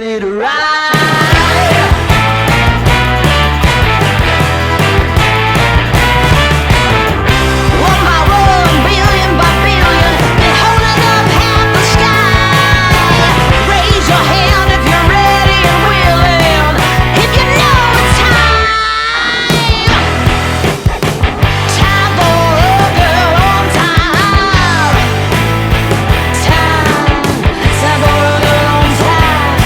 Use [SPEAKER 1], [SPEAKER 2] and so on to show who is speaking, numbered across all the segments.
[SPEAKER 1] ready to ride. One by one, billion by billion, been holding up half the sky. Raise your hand if you're ready and willing, if you know it's time. Time for a girl on time. Time for a girl on time.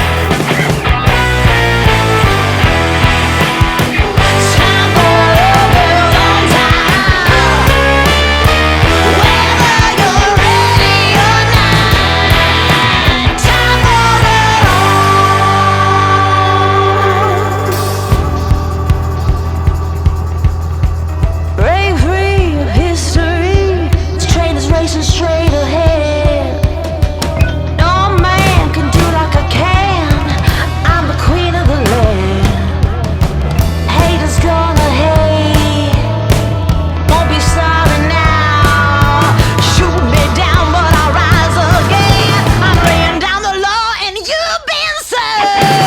[SPEAKER 1] Time for a girl on time. Whether you're ready or not, time for it all. Break free of history. This train is racing straight ahead. No man can do like I can. I'm the queen of the land. Haters gonna hate. Won't be sorry now. Shoot me down, but I'll rise again. I'm laying down the law, and you've been served.